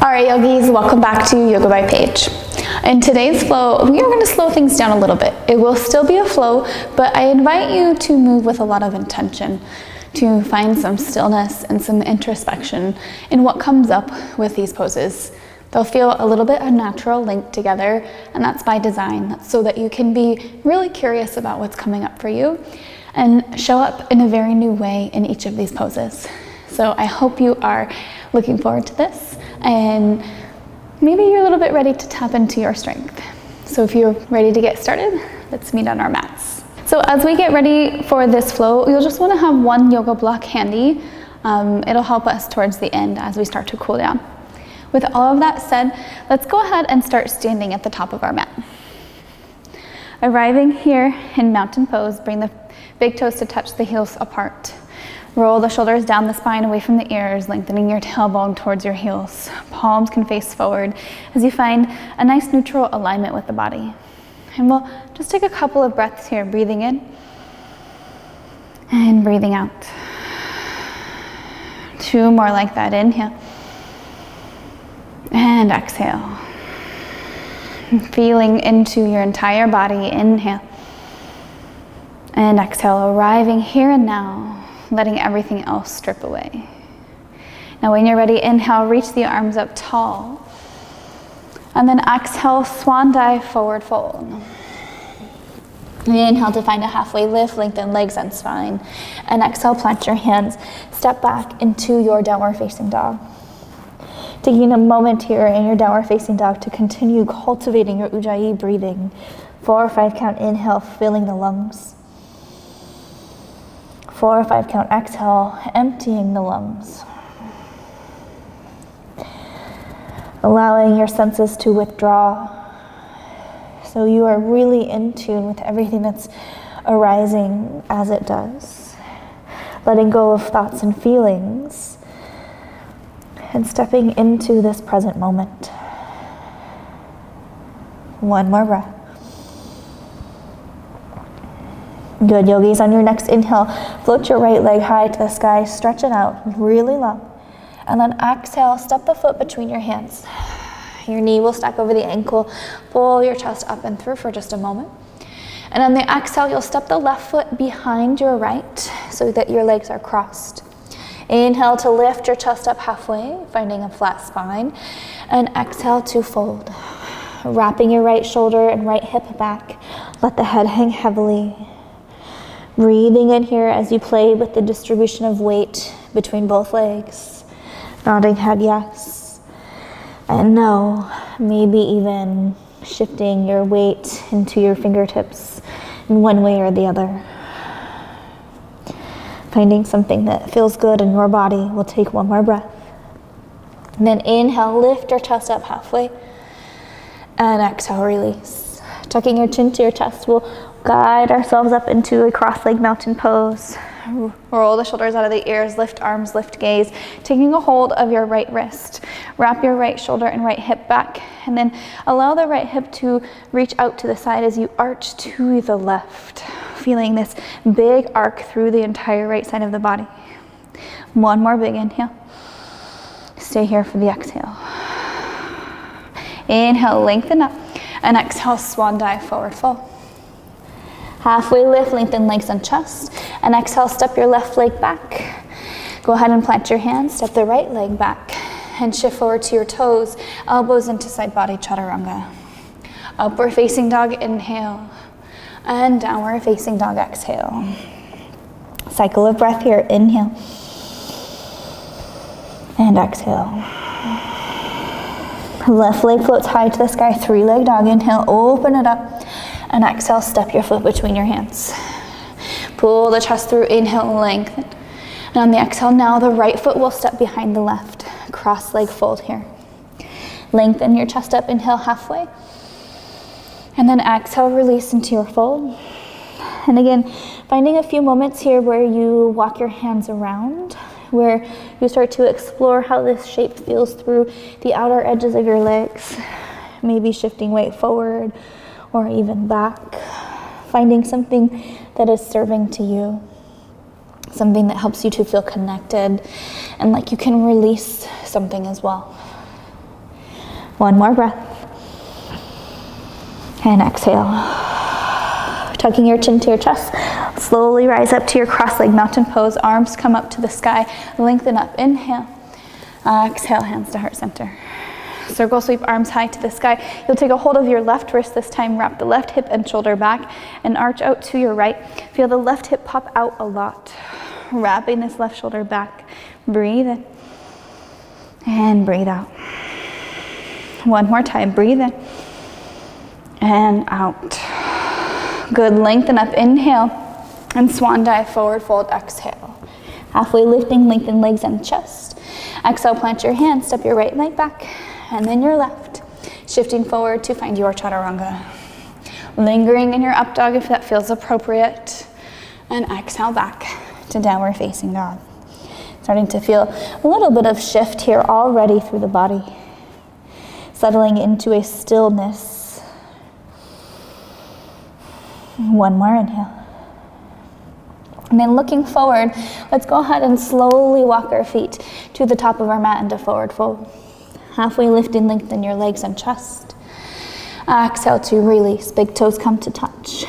Alright yogis, welcome back to Yoga by Paige. In today's flow, we are going to slow things down a little bit. It will still be a flow, but I invite you to move with a lot of intention, to find some stillness and some introspection in what comes up with these poses. They'll feel a little bit unnatural linked together, and that's by design. That's so that you can be really curious about what's coming up for you and show up in a very new way in each of these poses. So I hope you are looking forward to this, and maybe you're a little bit ready to tap into your strength. So if you're ready to get started, let's meet on our mats. So as we get ready for this flow, you'll just want to have one yoga block handy. It'll help us towards the end as we start to cool down. With all of that said, let's go ahead and start standing at the top of our mat. Arriving here in mountain pose, bring the big toes to touch the heels apart. Roll the shoulders down the spine away from the ears, lengthening your tailbone towards your heels. Palms can face forward as you find a nice neutral alignment with the body. And we'll just take a couple of breaths here, breathing in and breathing out. Two more like that, inhale and exhale. Feeling into your entire body, inhale and exhale, arriving here and now, letting everything else strip away. Now when you're ready, inhale, reach the arms up tall. And then exhale, swan dive, forward fold. Inhale to find a halfway lift, lengthen legs and spine. And exhale, plant your hands, step back into your downward facing dog. Taking a moment here in your downward facing dog to continue cultivating your Ujjayi breathing. 4 or 5 count inhale, filling the lungs. 4 or 5 count exhale, emptying the lungs. Allowing your senses to withdraw so you are really in tune with everything that's arising as it does. Letting go of thoughts and feelings and stepping into this present moment. One more breath. Good, yogis. On your next inhale, float your right leg high to the sky, stretch it out really long. And then exhale, step the foot between your hands. Your knee will stack over the ankle, pull your chest up and through for just a moment. And on the exhale, you'll step the left foot behind your right so that your legs are crossed. Inhale to lift your chest up halfway, finding a flat spine. And exhale to fold. Wrapping your right shoulder and right hip back. Let the head hang heavily. Breathing in here as you play with the distribution of weight between both legs. Nodding head yes and no. Maybe even shifting your weight into your fingertips in one way or the other. Finding something that feels good in your body. We'll take one more breath. And then inhale, lift your chest up halfway. And exhale, release. Tucking your chin to your chest, we'll guide ourselves up into a cross-legged mountain pose. Roll the shoulders out of the ears, lift arms, lift gaze. Taking a hold of your right wrist. Wrap your right shoulder and right hip back. And then allow the right hip to reach out to the side as you arch to the left. Feeling this big arc through the entire right side of the body. One more big inhale. Stay here for the exhale. Inhale, lengthen up. And exhale, swan dive, forward fold. Halfway lift, lengthen legs and chest. And exhale, step your left leg back. Go ahead and plant your hands, step the right leg back. And shift forward to your toes, elbows into side body chaturanga. Upward facing dog, inhale. And downward facing dog, exhale. Cycle of breath here, inhale. And exhale. Left leg floats high to the sky, 3-leg dog, inhale, open it up. And exhale, step your foot between your hands. Pull the chest through, inhale, lengthen. And on the exhale, now the right foot will step behind the left. Cross leg fold here. Lengthen your chest up, inhale halfway. And then exhale, release into your fold. And again, finding a few moments here where you walk your hands around, where you start to explore how this shape feels through the outer edges of your legs. Maybe shifting weight forward or even back. Finding something that is serving to you. Something that helps you to feel connected and like you can release something as well. One more breath. And exhale. Tucking your chin to your chest. Slowly rise up to your cross-legged mountain pose. Arms come up to the sky. Lengthen up. Inhale. Exhale, hands to heart center. Circle sweep, arms high to the sky. You'll take a hold of your left wrist this time. Wrap the left hip and shoulder back and arch out to your right. Feel the left hip pop out a lot. Wrapping this left shoulder back. Breathe in. And breathe out. One more time. Breathe in. And out. Good. Lengthen up. Inhale. And swan dive, forward fold. Exhale. Halfway lifting, lengthen legs and chest. Exhale, plant your hands. Step your right leg back. And then your left. Shifting forward to find your chaturanga. Lingering in your up dog if that feels appropriate. And exhale back to downward facing dog. Starting to feel a little bit of shift here already through the body. Settling into a stillness. One more inhale. And then looking forward, let's go ahead and slowly walk our feet to the top of our mat into forward fold. Halfway lift and lengthen your legs and chest. Exhale to release. Big toes come to touch.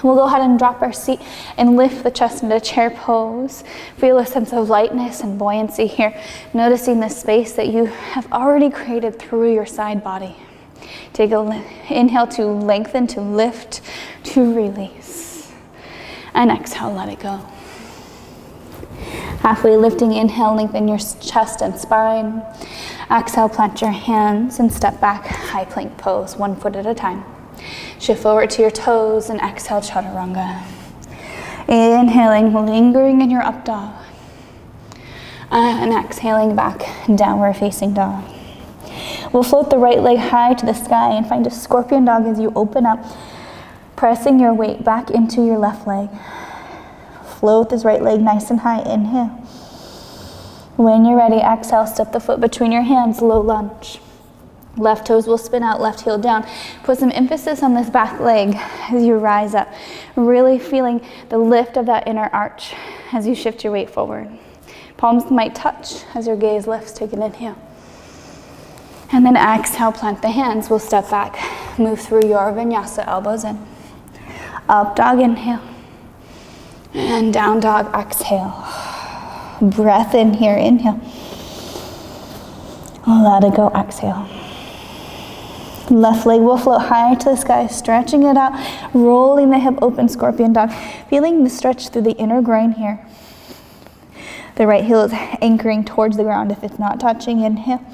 We'll go ahead and drop our seat and lift the chest into chair pose. Feel a sense of lightness and buoyancy here. Noticing the space that you have already created through your side body. Take an inhale to lengthen, to lift, to release. And exhale, let it go. Halfway lifting, inhale, lengthen your chest and spine. Exhale, plant your hands and step back, high plank pose, 1 foot at a time. Shift forward to your toes and exhale, chaturanga. Inhaling, lingering in your up dog. And exhaling back, downward facing dog. We'll float the right leg high to the sky and find a scorpion dog as you open up, pressing your weight back into your left leg. Float this right leg nice and high, inhale. When you're ready, exhale, step the foot between your hands, low lunge. Left toes will spin out, left heel down. Put some emphasis on this back leg as you rise up. Really feeling the lift of that inner arch as you shift your weight forward. Palms might touch as your gaze lifts. Take an inhale. And then exhale, plant the hands. We'll step back. Move through your vinyasa, elbows in. Up dog, inhale. And down dog, exhale. Breath in here, inhale. Let it go, exhale. Left leg will float high to the sky, stretching it out, rolling the hip open, scorpion dog. Feeling the stretch through the inner groin here. The right heel is anchoring towards the ground if it's not touching, inhale.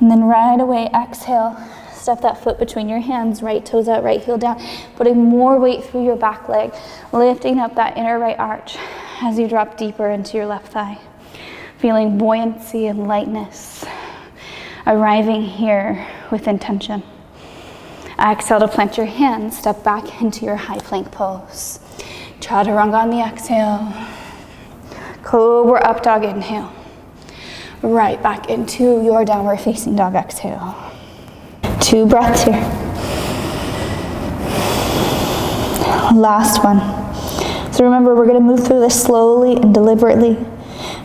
And then right away, exhale. Step that foot between your hands, right toes out, right heel down, putting more weight through your back leg, lifting up that inner right arch as you drop deeper into your left thigh. Feeling buoyancy and lightness, arriving here with intention. Exhale to plant your hands, step back into your high plank pose. Chaturanga on the exhale. Cobra up dog, inhale. Right back into your downward facing dog, exhale. 2 breaths here. Last one. So remember, we're going to move through this slowly and deliberately,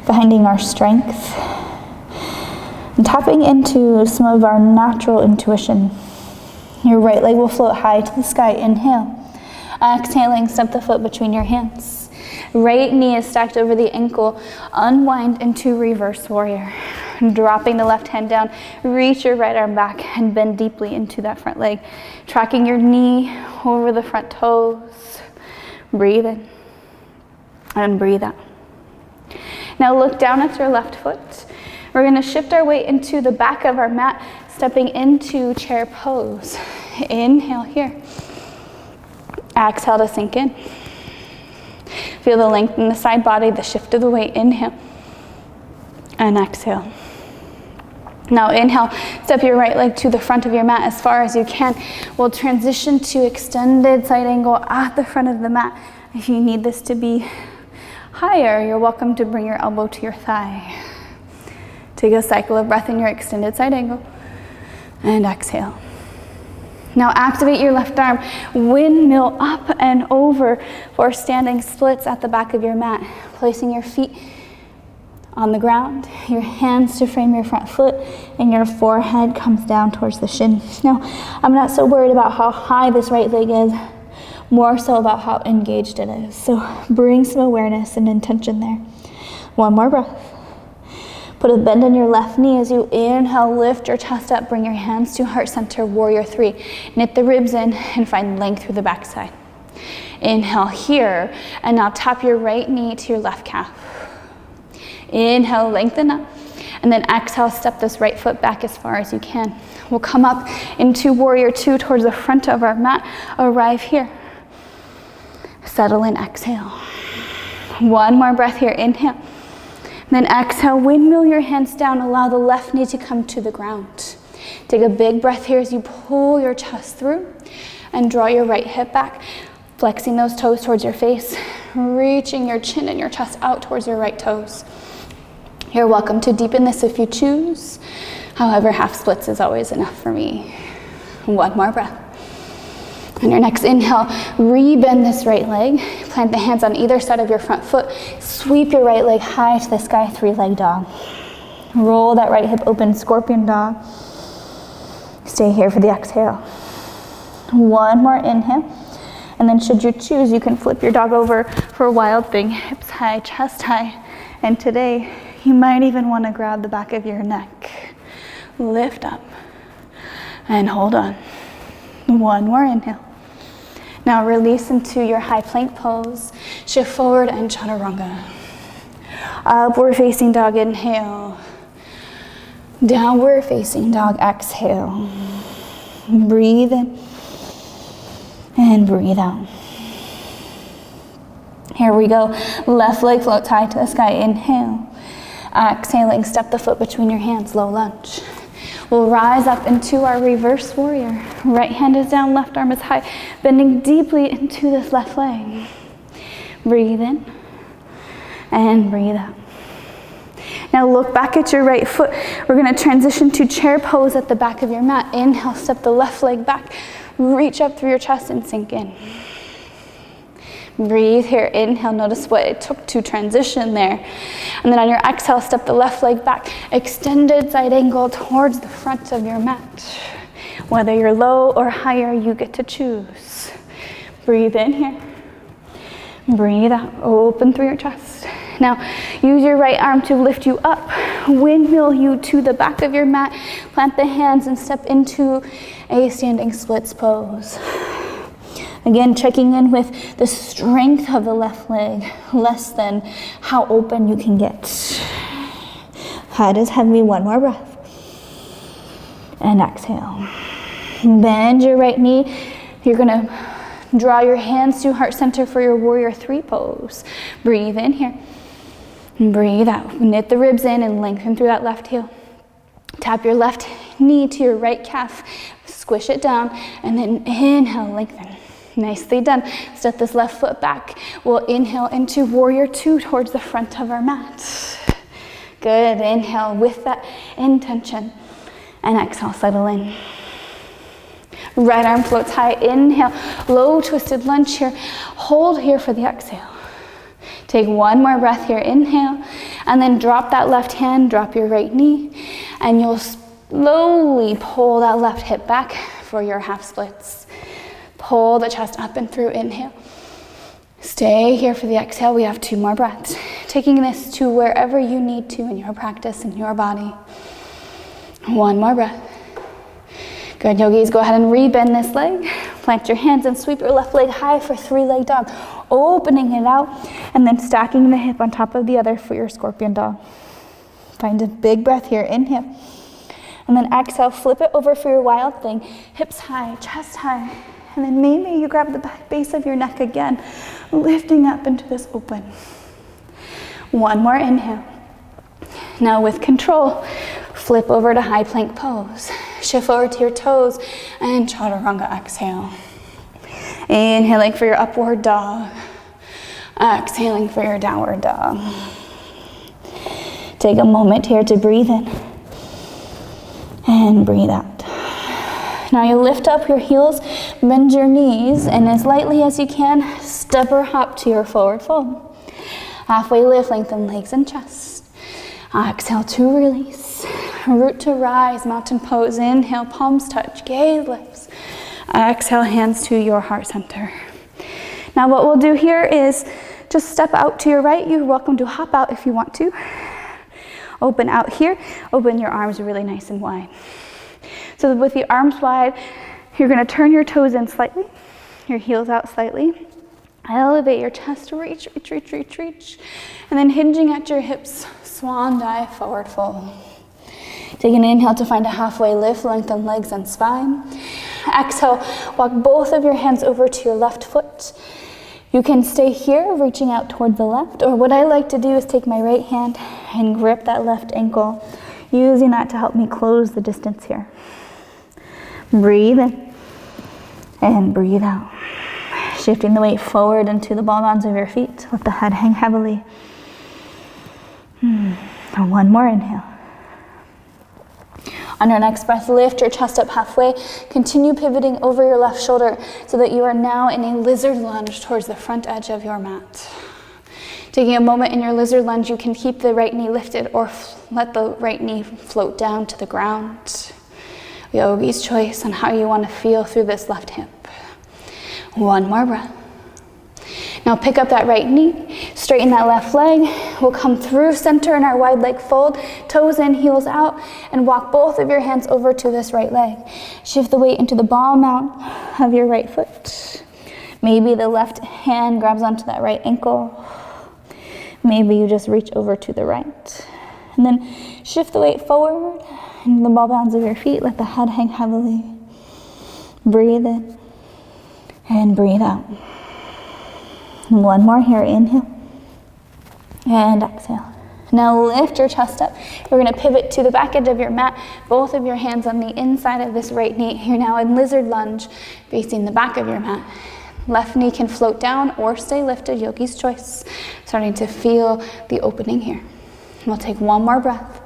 finding our strength and tapping into some of our natural intuition. Your right leg will float high to the sky. Inhale. Exhaling, step the foot between your hands. Right knee is stacked over the ankle. Unwind into reverse warrior. Dropping the left hand down, reach your right arm back and bend deeply into that front leg. Tracking your knee over the front toes. Breathe in and breathe out. Now look down at your left foot. We're going to shift our weight into the back of our mat, stepping into chair pose. Inhale here. Exhale to sink in. Feel the length in the side body, the shift of the weight. Inhale and exhale. Now inhale, step your right leg to the front of your mat as far as you can. We'll transition to extended side angle at the front of the mat. If you need this to be higher, you're welcome to bring your elbow to your thigh. Take a cycle of breath in your extended side angle and exhale. Now activate your left arm, windmill up and over for standing splits at the back of your mat, placing your feet on the ground, your hands to frame your front foot, and your forehead comes down towards the shin. Now, I'm not so worried about how high this right leg is, more so about how engaged it is. So bring some awareness and intention there. One more breath. Put a bend in your left knee as you inhale, lift your chest up, bring your hands to heart center, warrior three. Knit the ribs in and find length through the backside. Inhale here, and now tap your right knee to your left calf. Inhale, lengthen up, and then exhale, step this right foot back as far as you can. We'll come up into warrior two towards the front of our mat, arrive here. Settle in, exhale. One more breath here, inhale. Then exhale, windmill your hands down, allow the left knee to come to the ground. Take a big breath here as you pull your chest through and draw your right hip back, flexing those toes towards your face, reaching your chin and your chest out towards your right toes. You're welcome to deepen this if you choose. However, half splits is always enough for me. One more breath. On your next inhale, rebend this right leg. Plant the hands on either side of your front foot. Sweep your right leg high to the sky, three-leg dog. Roll that right hip open, scorpion dog. Stay here for the exhale. One more inhale. And then should you choose, you can flip your dog over for wild thing. Hips high, chest high. And today, you might even want to grab the back of your neck. Lift up and hold on. One more inhale. Now release into your high plank pose. Shift forward and chaturanga. Upward facing dog, inhale. Downward facing dog, exhale. Breathe in and breathe out. Here we go. Left leg floats high to the sky, inhale. Exhaling, step the foot between your hands, low lunge. We'll rise up into our reverse warrior. Right hand is down, left arm is high, bending deeply into this left leg. Breathe in and breathe out. Now look back at your right foot. We're gonna transition to chair pose at the back of your mat. Inhale, step the left leg back, reach up through your chest and sink in. Breathe here, inhale, notice what it took to transition there. And then on your exhale, step the left leg back, extended side angle towards the front of your mat. Whether you're low or higher, you get to choose. Breathe in here. Breathe out, open through your chest. Now, use your right arm to lift you up, windmill you to the back of your mat, plant the hands and step into a standing splits pose. Again, checking in with the strength of the left leg, less than how open you can get. Head is heavy, one more breath. And exhale. Bend your right knee. You're gonna draw your hands to heart center for your warrior three pose. Breathe in here. Breathe out. Knit the ribs in and lengthen through that left heel. Tap your left knee to your right calf. Squish it down and then inhale, lengthen. Nicely done. Step this left foot back. We'll inhale into warrior two towards the front of our mat. Good. Inhale with that intention. And exhale, settle in. Right arm floats high. Inhale. Low twisted lunge here. Hold here for the exhale. Take one more breath here. Inhale. And then drop that left hand. Drop your right knee. And you'll slowly pull that left hip back for your half splits. Pull the chest up and through, inhale. Stay here for the exhale. We have two more breaths. Taking this to wherever you need to in your practice, in your body. One more breath. Good, yogis, go ahead and rebend this leg. Plant your hands and sweep your left leg high for three-leg dog. Opening it out and then stacking the hip on top of the other for your scorpion dog. Find a big breath here, inhale. And then exhale, flip it over for your wild thing. Hips high, chest high. And then maybe you grab the back base of your neck again, lifting up into this open. One more inhale. Now with control, flip over to high plank pose. Shift over to your toes and chaturanga, exhale. Inhaling for your upward dog. Exhaling for your downward dog. Take a moment here to breathe in and breathe out. Now you lift up your heels, bend your knees, and as lightly as you can, step or hop to your forward fold. Halfway lift, lengthen legs and chest. Exhale to release. Root to rise, mountain pose. Inhale, palms touch, gaze lifts. Exhale, hands to your heart center. Now what we'll do here is just step out to your right. You're welcome to hop out if you want to. Open out here. Open your arms really nice and wide. So with the arms wide, you're going to turn your toes in slightly, your heels out slightly. Elevate your chest, reach, reach, reach, reach, reach. And then hinging at your hips, swan dive, forward fold. Take an inhale to find a halfway lift, lengthen legs and spine. Exhale, walk both of your hands over to your left foot. You can stay here, reaching out toward the left, or what I like to do is take my right hand and grip that left ankle, using that to help me close the distance here. Breathe in and breathe out. Shifting the weight forward into the ball mounds of your feet. Let the head hang heavily. And one more inhale. On your next breath, lift your chest up halfway. Continue pivoting over your left shoulder so that you are now in a lizard lunge towards the front edge of your mat. Taking a moment in your lizard lunge, you can keep the right knee lifted or let the right knee float down to the ground. Yogi's choice on how you want to feel through this left hip. One more breath. Now pick up that right knee, straighten that left leg. We'll come through center in our wide leg fold, toes in, heels out, and walk both of your hands over to this right leg. Shift the weight into the ball mount of your right foot. Maybe the left hand grabs onto that right ankle. Maybe you just reach over to the right. And then shift the weight forward into the ball mounds of your feet. Let the head hang heavily. Breathe in and breathe out. One more here, inhale and exhale. Now lift your chest up. We're going to pivot to the back edge of your mat, both of your hands on the inside of this right knee. You're now in lizard lunge, facing the back of your mat. Left knee can float down or stay lifted, yogi's choice. Starting to feel the opening here. We'll take one more breath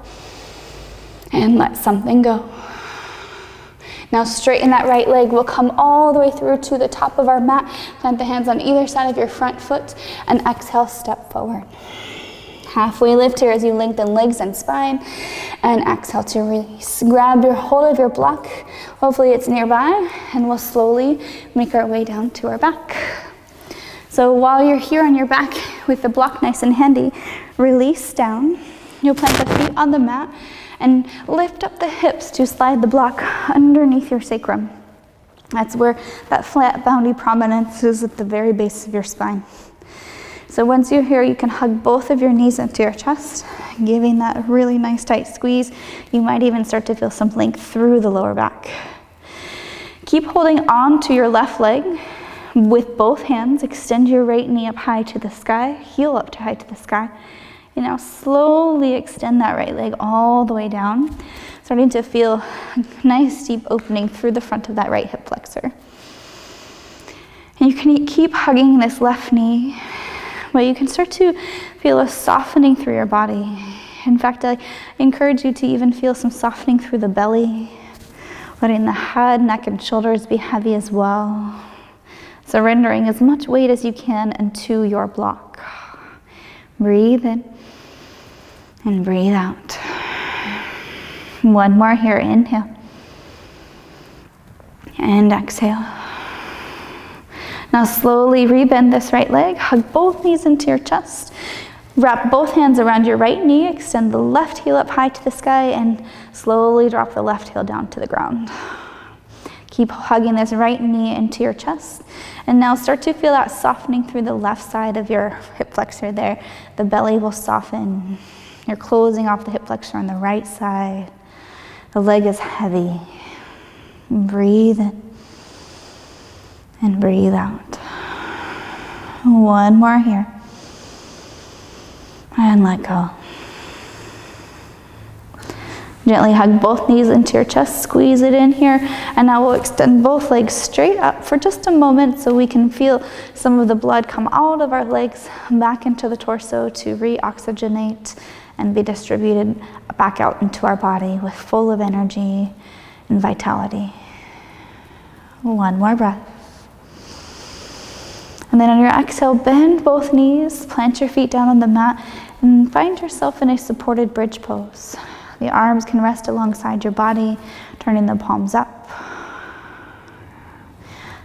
and let something go. Now straighten that right leg. We'll come all the way through to the top of our mat. Plant the hands on either side of your front foot and exhale, step forward. Halfway lift here as you lengthen legs and spine, and exhale to release. Grab your hold of your block. Hopefully it's nearby, and we'll slowly make our way down to our back. So while you're here on your back with the block nice and handy, release down. You'll plant the feet on the mat and lift up the hips to slide the block underneath your sacrum. That's where that flat boundy prominence is at the very base of your spine. So once you're here, you can hug both of your knees into your chest, giving that really nice tight squeeze. You might even start to feel some length through the lower back. Keep holding on to your left leg with both hands. Extend your right knee up high to the sky, heel up to high to the sky. And now slowly extend that right leg all the way down, starting to feel a nice deep opening through the front of that right hip flexor. And you can keep hugging this left knee, but you can start to feel a softening through your body. In fact, I encourage you to even feel some softening through the belly, letting the head, neck, and shoulders be heavy as well. Surrendering as much weight as you can into your block. Breathe in and breathe out. One more here, inhale and exhale. Now slowly rebend this right leg, hug both knees into your chest, wrap both hands around your right knee, extend the left heel up high to the sky, and slowly drop the left heel down to the ground. Keep hugging this right knee into your chest. And now start to feel that softening through the left side of your hip flexor there. The belly will soften. You're closing off the hip flexor on the right side. The leg is heavy. Breathe in and breathe out. One more here. And let go. Gently hug both knees into your chest, squeeze it in here, and now we'll extend both legs straight up for just a moment so we can feel some of the blood come out of our legs back into the torso to re-oxygenate and be distributed back out into our body with full of energy and vitality. One more breath. And then on your exhale, bend both knees, plant your feet down on the mat, And find yourself in a supported bridge pose. The arms can rest alongside your body, turning the palms up.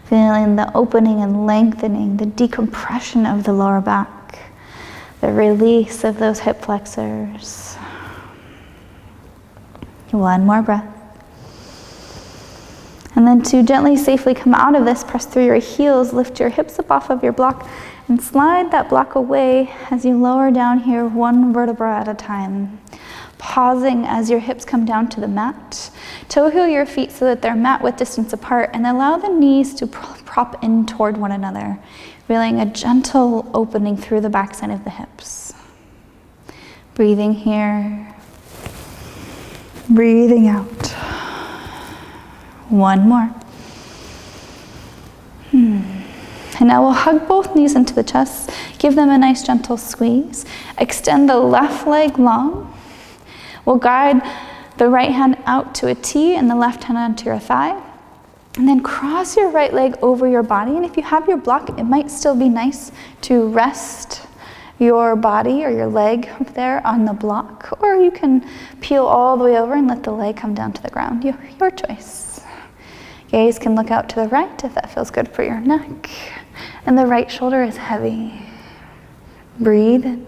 Feeling the opening and lengthening, the decompression of the lower back, the release of those hip flexors. One more breath. And then to gently, safely come out of this, press through your heels, lift your hips up off of your block, and slide that block away as you lower down here one vertebra at a time. Pausing as your hips come down to the mat. Toe heel your feet so that they're mat width distance apart, and allow the knees to prop in toward one another, feeling a gentle opening through the backside of the hips. Breathing here. Breathing out. One more. And now we'll hug both knees into the chest, give them a nice gentle squeeze. Extend the left leg long. We'll guide the right hand out to a T and the left hand onto your thigh. And then cross your right leg over your body. And if you have your block, it might still be nice to rest your body or your leg up there on the block. Or you can peel all the way over and let the leg come down to the ground. Your choice. Gaze can look out to the right if that feels good for your neck. And the right shoulder is heavy. Breathe in.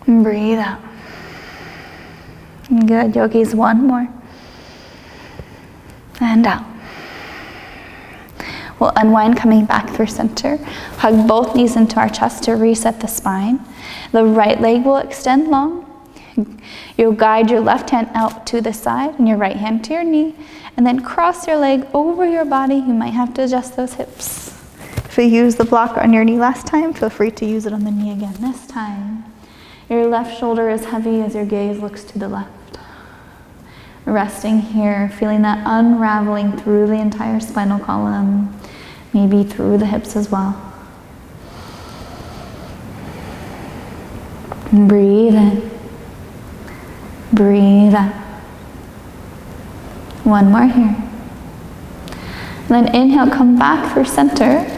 And breathe out. Good, yogis, one more. And out. We'll unwind, coming back through center. Hug both knees into our chest to reset the spine. The right leg will extend long. You'll guide your left hand out to the side and your right hand to your knee. And then cross your leg over your body. You might have to adjust those hips. If you used the block on your knee last time, feel free to use it on the knee again this time. Your left shoulder is heavy as your gaze looks to the left. Resting here, feeling that unraveling through the entire spinal column, maybe through the hips as well. And breathe in. Breathe out. One more here. And then inhale, come back through center.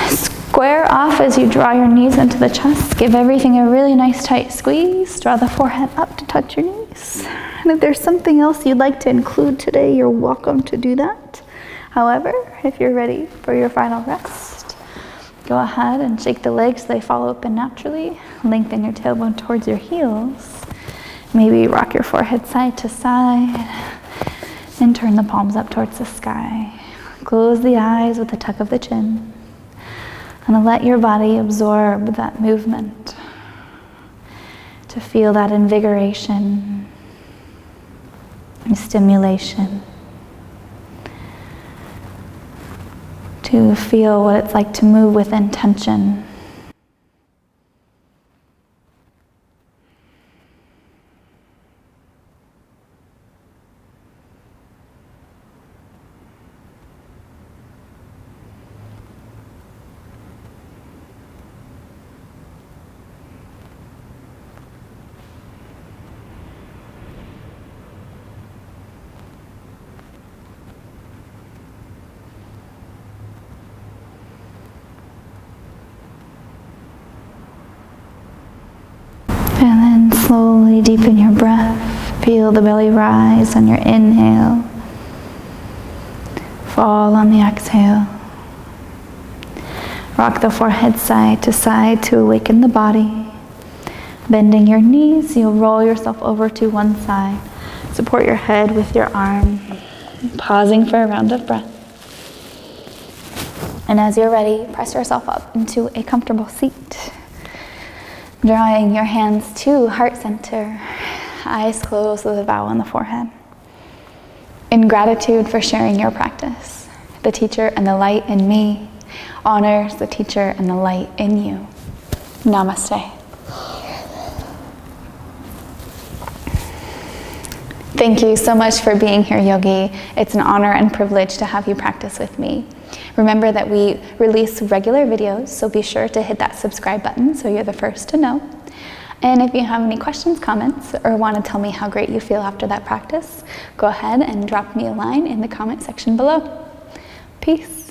Square off as you draw your knees into the chest. Give everything a really nice tight squeeze. Draw the forehead up to touch your knees. And if there's something else you'd like to include today, you're welcome to do that. However, if you're ready for your final rest, go ahead and shake the legs so they fall open naturally. Lengthen your tailbone towards your heels. Maybe rock your forehead side to side. And turn the palms up towards the sky. Close the eyes with a tuck of the chin. And let your body absorb that movement, to feel that invigoration and stimulation, to feel what it's like to move with intention. And then slowly deepen your breath. Feel the belly rise on your inhale. Fall on the exhale. Rock the forehead side to awaken the body. Bending your knees, you'll roll yourself over to one side. Support your head with your arm. Pausing for a round of breath. And as you're ready, press yourself up into a comfortable seat. Drawing your hands to heart center, eyes closed with a bow on the forehead. In gratitude for sharing your practice, the teacher and the light in me honors the teacher and the light in you. Namaste. Thank you so much for being here, Yogi. It's an honor and privilege to have you practice with me. Remember that we release regular videos, so be sure to hit that subscribe button so you're the first to know. And if you have any questions, comments, or want to tell me how great you feel after that practice, go ahead and drop me a line in the comment section below. Peace.